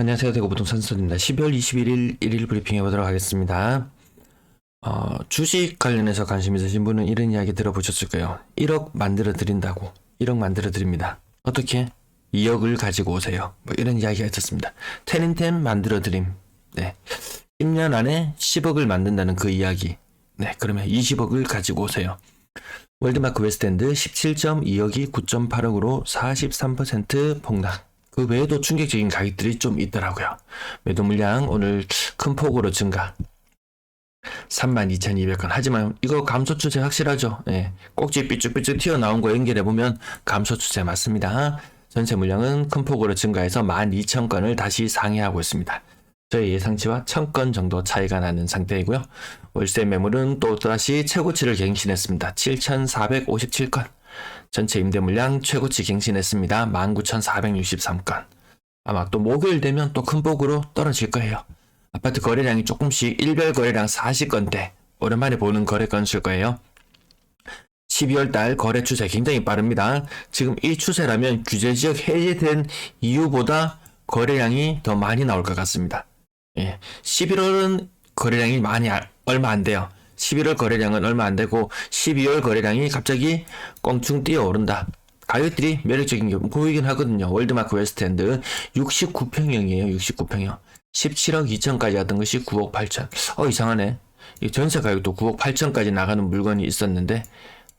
안녕하세요. 대구부동산 선입니다. 12월 21일 일일 브리핑 해보도록 하겠습니다. 주식 관련해서 관심 있으신 분은 이런 이야기 들어보셨을 거예요. 1억 만들어 드린다고. 1억 만들어 드립니다. 어떻게? 2억을 가지고 오세요. 뭐 이런 이야기가 있었습니다. 텐인텐 만들어 드림. 네. 10년 안에 10억을 만든다는 그 이야기. 네. 그러면 20억을 가지고 오세요. 월드마크 웨스트엔드 17.2억이 9.8억으로 43% 폭락. 그 외에도 충격적인 가격들이 좀 있더라고요. 매도 물량 오늘 큰 폭으로 증가. 32,200건. 하지만 이거 감소 추세 확실하죠. 예. 꼭지 삐쭉삐쭉 튀어나온 거 연결해보면 감소 추세 맞습니다. 전체 물량은 큰 폭으로 증가해서 12,000건을 다시 상회하고 있습니다. 저희 예상치와 1000건 정도 차이가 나는 상태이고요. 월세 매물은 또다시 최고치를 갱신했습니다. 7,457건. 전체 임대 물량 최고치 갱신했습니다. 19,463건. 아마 또 목요일 되면 또 큰 폭으로 떨어질 거예요. 아파트 거래량이 조금씩 일별 거래량 40건대 오랜만에 보는 거래 건수일 거예요. 12월 달 거래 추세 굉장히 빠릅니다. 지금 이 추세라면 규제지역 해제된 이후보다 거래량이 더 많이 나올 것 같습니다. 예. 11월은 거래량이 얼마 안 돼요. 11월 거래량은 얼마 안 되고 12월 거래량이 갑자기 껑충 뛰어오른다. 가격들이 매력적인 게 보이긴 하거든요. 월드마크 웨스트엔드 69평형이에요. 69평형. 17억 2천까지 갔던 것이 9억 8천. 이상하네. 이 전세 가격도 9억 8천까지 나가는 물건이 있었는데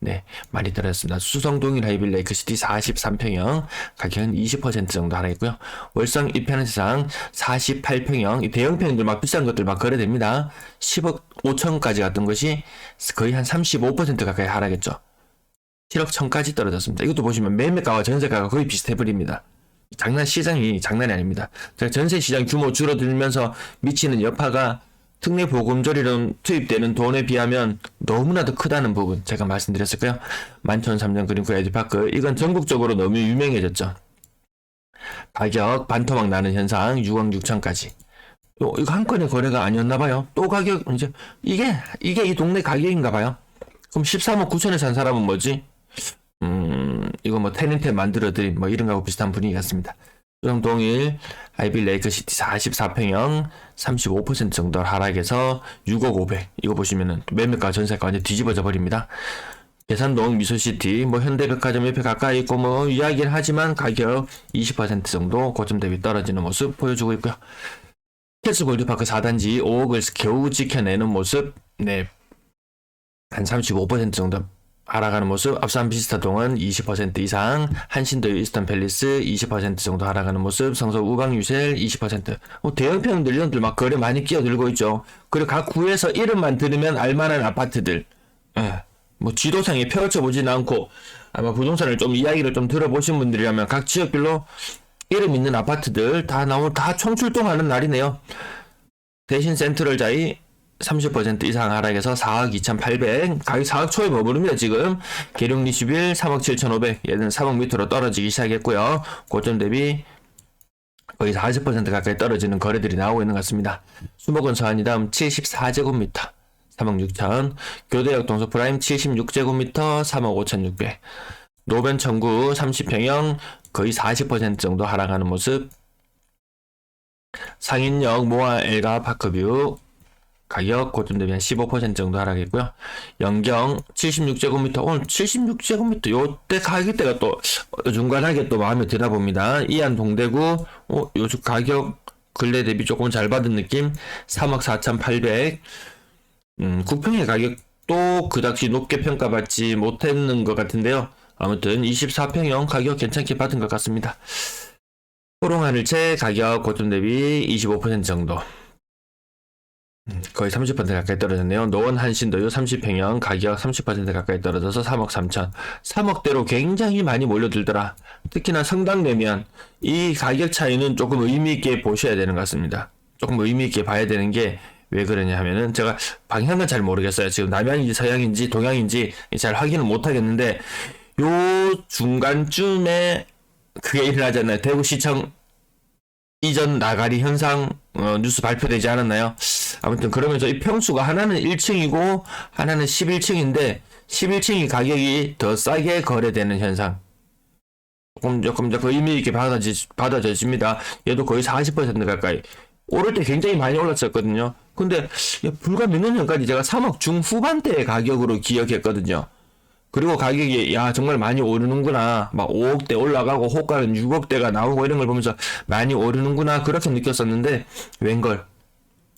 네, 많이 떨어졌습니다. 수성동일 하이빌 레이크시티 43평형 가격은 20% 정도 하락했고요. 월성 이편세상 48평형 대형평들 막 비싼 것들 막 거래됩니다. 10억 5천까지 갔던 것이 거의 한 35% 가까이 하락했죠. 7억 1천까지 떨어졌습니다. 이것도 보시면 매매가와 전세가가 거의 비슷해버립니다. 시장이 장난이 아닙니다. 전세시장 규모 줄어들면서 미치는 여파가 특례 보금자리론 투입되는 돈에 비하면 너무나도 크다는 부분 제가 말씀드렸을까요? 만촌3년 그린코 에듀파크 이건 전국적으로 너무 유명해졌죠. 가격 반토막 나는 현상 6억 6천까지. 이거 한 건의 거래가 아니었나봐요. 또 가격 이게 이 동네 가격인가봐요. 그럼 13억 9천에 산 사람은 뭐지? 이거 뭐 테넨테 만들어드린 뭐 이런 거하고 비슷한 분위기 같습니다. 수성동일 아이빌 레이크시티 44평형 35% 정도 하락해서 6억 500. 이거 보시면은 매매가 전세가 완전 뒤집어져 버립니다. 계산동 미소시티 뭐 현대백화점 옆에 가까이 있고 뭐 이야기를 하지만 가격 20% 정도 고점 대비 떨어지는 모습 보여주고 있고요. 캐스 골드파크 4단지 5억을 겨우 지켜내는 모습. 네, 한 35% 정도 하락하는 모습. 앞산 비스타동은 20% 이상, 한신도 이스턴 팰리스 20% 정도 하락하는 모습. 성서 우방유셀 20%. 대형평들 이런들 막 거래 많이 끼어들고 있죠. 그리고 각 구에서 이름만 들으면 알만한 아파트들. 뭐 지도상에 펼쳐보진 않고 아마 부동산을 좀 이야기를 좀 들어보신 분들이라면 각 지역별로 이름 있는 아파트들 다 총출동하는 날이네요. 대신 센트럴자이 30% 이상 하락해서 4억 2,800. 가격 4억 초에 머무릅니다. 지금 계룡 리슈빌 3억 7,500. 얘는 3억 밑으로 떨어지기 시작했고요. 고점 대비 거의 40% 가까이 떨어지는 거래들이 나오고 있는 것 같습니다. 수목원 서안이담 74제곱미터 3억 6천. 교대역 동서프라임 76제곱미터 3억 5,600. 노변 청구 30평형 거의 40% 정도 하락하는 모습. 상인역 모아 엘가 파크뷰 가격 고점 대비 한 15% 정도 하락했고요. 연경 76제곱미터 오늘 76제곱미터 요때 가격대가 또 중간하게 또 마음에 드나 봅니다. 이안 동대구 요즘 가격 근래 대비 조금 잘 받은 느낌. 3억 4,800. 국평의 가격도 그닥이 높게 평가받지 못했는 것 같은데요. 아무튼 24평형 가격 괜찮게 받은 것 같습니다. 호롱하늘채 가격 고점 대비 25% 정도. 거의 30% 가까이 떨어졌네요. 노원 한신도요 30평형 가격 30% 가까이 떨어져서 3억 3천. 3억대로 굉장히 많이 몰려들더라. 특히나 성당 내면 이 가격 차이는 조금 의미있게 보셔야 되는 것 같습니다. 조금 의미있게 봐야 되는 게 왜 그러냐 하면은 제가 방향은 잘 모르겠어요. 지금 남향인지 서향인지 동향인지 잘 확인을 못 하겠는데 요 중간쯤에 그게 일어나잖아요. 대구시청 이전 나가리 현상 뉴스 발표되지 않았나요? 아무튼 그러면서 이 평수가 하나는 1층이고 하나는 11층인데 11층이 가격이 더 싸게 거래되는 현상. 조금 더 의미 있게 받아져집니다. 얘도 거의 40% 가까이. 오를 때 굉장히 많이 올랐었거든요. 근데 불과 몇 년 전까지 제가 3억 중후반대의 가격으로 기억했거든요. 그리고 가격이 정말 많이 오르는구나, 막 5억대 올라가고 호가는 6억대가 나오고 이런 걸 보면서 많이 오르는구나 그렇게 느꼈었는데 웬걸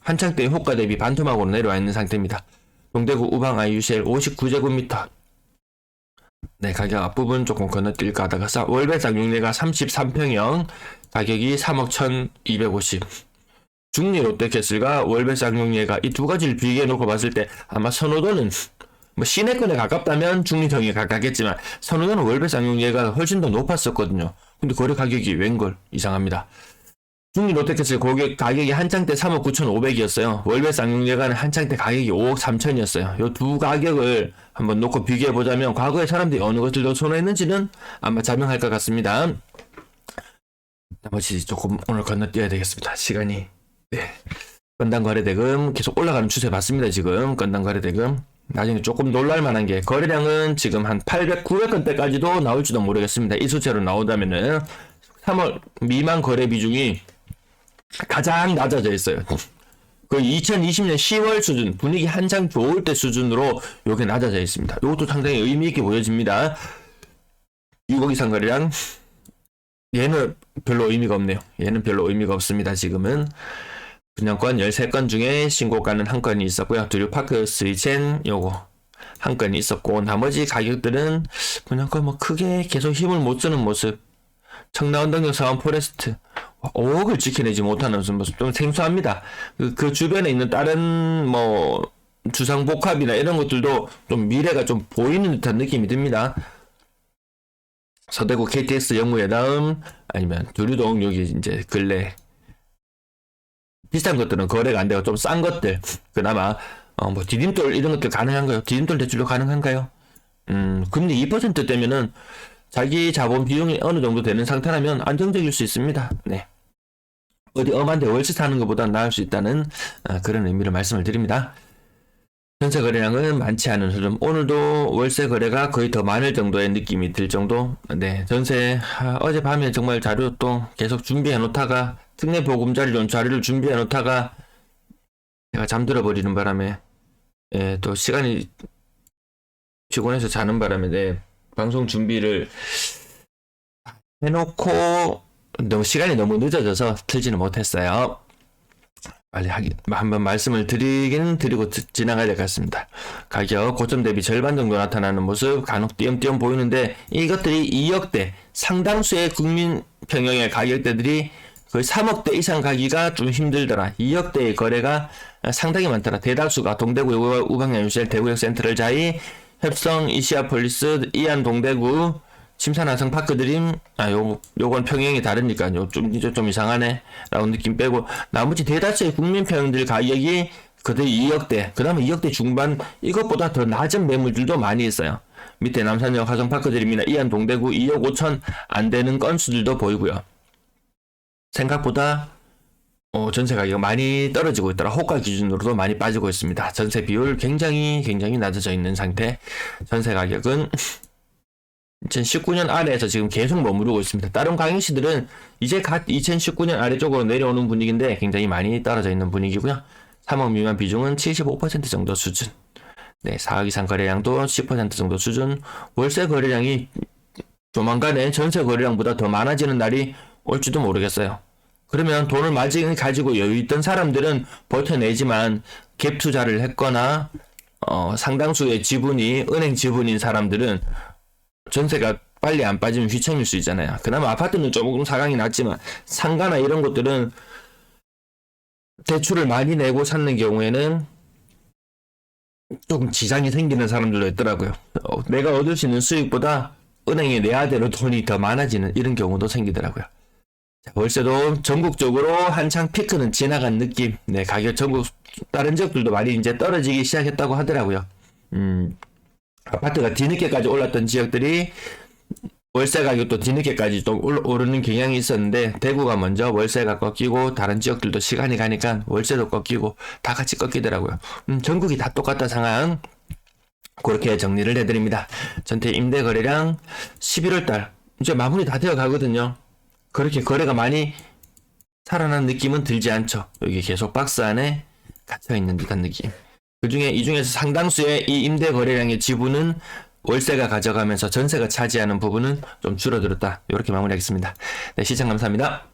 한창 때 호가 대비 반토막으로 내려와 있는 상태입니다. 동대구 우방 IUCL 59제곱미터. 네, 가격 앞부분 조금 건너뛸까 하다가 월배 쌍용내가 33평형 가격이 3억 1250. 중리 롯데캐슬과 월배 쌍용내가 이 두 가지를 비교해 놓고 봤을 때 아마 선호도는 뭐 시내권에 가깝다면 중리평에 가깝겠지만 선호도는 월배 쌍용내가 훨씬 더 높았었거든요. 근데 거래 가격이 웬걸 이상합니다. 중리 롯데캐슬 가격이 한창 때 3억 9,500이었어요. 월배 쌍용내가는 한창 때 가격이 5억 3천이었어요. 이 두 가격을 한번 놓고 비교해보자면 과거에 사람들이 어느 것을 더 선호했는지는 아마 자명할 것 같습니다. 나머지 조금 오늘 건너뛰어야 되겠습니다. 시간이. 네. 건당 거래대금 계속 올라가는 추세 봤습니다. 지금 건당 거래대금 나중에 조금 놀랄만한 게 거래량은 지금 한 800, 900건대까지도 나올지도 모르겠습니다. 이 수치로 나오다면은 3월 미만 거래 비중이 가장 낮아져 있어요. 그 2020년 10월 수준, 분위기 한창 좋을 때 수준으로 요게 낮아져 있습니다. 이것도 상당히 의미 있게 보여집니다. 6억 이상 거래량, 얘는 별로 의미가 없네요. 얘는 별로 의미가 없습니다. 지금은 분양권 13건 중에 신고가는 한 건이 있었고요. 두류파크 스위첸 요거 한 건이 있었고, 나머지 가격들은 분양권 뭐 크게 계속 힘을 못 쓰는 모습. 청라운동역 사원 포레스트 5억을 지켜내지 못하는 모습 좀 생소합니다. 그 주변에 있는 다른 뭐 주상복합이나 이런 것들도 좀 미래가 좀 보이는 듯한 느낌이 듭니다. 서대구 KTX 영무의 다음, 아니면 두류동 여기 이제 근래 비슷한 것들은 거래가 안 되고 좀 싼 것들, 그나마 뭐 디딤돌 이런 것들 가능한가요? 디딤돌 대출도 가능한가요? 금리 2%대면은 자기 자본 비용이 어느 정도 되는 상태라면 안정적일 수 있습니다. 네. 어디 엄한데 월세 사는 것보다 나을 수 있다는 그런 의미로 말씀을 드립니다. 전세 거래량은 많지 않은 흐름. 오늘도 월세 거래가 거의 더 많을 정도의 느낌이 들 정도. 네, 전세 어젯밤에 정말 자료 또 계속 준비해 놓다가 특례 보금자리론 자료를 준비해 놓다가 제가 잠들어 버리는 바람에 또 시간이 피곤해서 자는 바람에 방송 준비를 해놓고 시간이 너무 늦어져서 틀지는 못했어요. 빨리 한번 말씀을 드리고 지나가야 될 것 같습니다. 가격 고점 대비 절반 정도 나타나는 모습 간혹 띄엄띄엄 보이는데 이것들이 2억대 상당수의 국민 평형의 가격대들이 거의 3억대 이상 가기가 좀 힘들더라. 2억대의 거래가 상당히 많더라. 대다수가 동대구 우방야유셀 대구역 센트럴 자이 협성 이시아폴리스 이안 동대구 침산화성 파크드림, 요건 평형이 다르니까요. 좀 이상하네 라고 느낌 빼고 나머지 대다수의 국민 평형들 가격이 그대로 2억대, 그 다음에 2억대 중반, 이것보다 더 낮은 매물들도 많이 있어요. 밑에 남산역 화성 파크드림이나 이안 동대구 2억 5천 안 되는 건수들도 보이고요. 생각보다 전세 가격이 많이 떨어지고 있더라. 호가 기준으로도 많이 빠지고 있습니다. 전세 비율 굉장히 낮아져 있는 상태. 전세 가격은 2019년 아래에서 지금 계속 머무르고 있습니다. 다른 강의시들은 이제 갓 2019년 아래쪽으로 내려오는 분위기인데 굉장히 많이 떨어져 있는 분위기고요. 3억 미만 비중은 75% 정도 수준. 네, 4억 이상 거래량도 10% 정도 수준. 월세 거래량이 조만간에 전세 거래량보다 더 많아지는 날이 올지도 모르겠어요. 그러면 돈을 많이 가지고 여유 있던 사람들은 버텨내지만 갭 투자를 했거나 상당수의 지분이 은행 지분인 사람들은 전세가 빨리 안 빠지면 휘청일 수 있잖아요. 그나마 아파트는 조금 사강이 낮지만 상가나 이런 것들은 대출을 많이 내고 샀는 경우에는 조금 지장이 생기는 사람들도 있더라고요. 내가 얻을 수 있는 수익보다 은행에 내야 될 돈이 더 많아지는 이런 경우도 생기더라고요. 월세도 전국적으로 한창 피크는 지나간 느낌. 네, 가격 전국 다른 지역들도 많이 이제 떨어지기 시작했다고 하더라고요. 아파트가 뒤늦게까지 올랐던 지역들이 월세 가격도 뒤늦게까지 좀 오르는 경향이 있었는데 대구가 먼저 월세가 꺾이고 다른 지역들도 시간이 가니까 월세도 꺾이고 다 같이 꺾이더라고요. 전국이 다 똑같다 상황. 그렇게 정리를 해드립니다. 전체 임대 거래량 11월달 이제 마무리 다 되어 가거든요. 그렇게 거래가 많이 살아난 느낌은 들지 않죠. 여기 계속 박스 안에 갇혀 있는 듯한 느낌. 이 중에서 상당수의 이 임대 거래량의 지분은 월세가 가져가면서 전세가 차지하는 부분은 좀 줄어들었다. 이렇게 마무리하겠습니다. 네, 시청 감사합니다.